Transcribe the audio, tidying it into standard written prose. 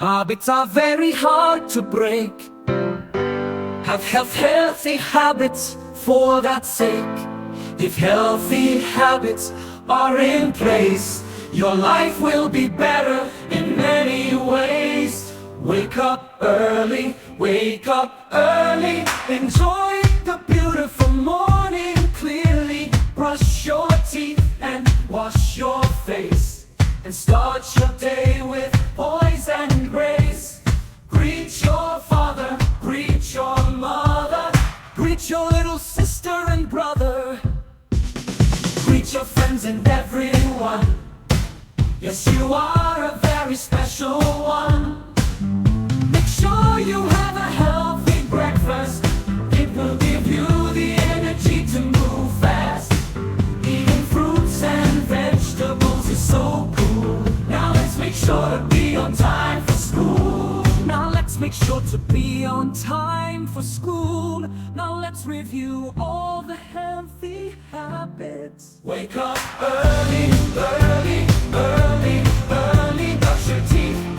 Habits are very hard to break. Have healthy habits for that sake. If healthy habits are in place, your life will be better in many ways. Wake up early, enjoy the beautiful morning clearly. Brush your teeth and wash your face, and start your day with poise and grace. Greet your father, greet your mother, greet your little sister and brother. Greet your friends and everyone. Yes, you are a very special one. Make sure you have a healthy breakfast. It will give you the energy to move fast. Eating fruits and vegetables is so cool. Now let's make sure to be on time for school. Now let's make sure to be on time for school. Now let's review all the healthy habits. Wake up early, brush your teeth.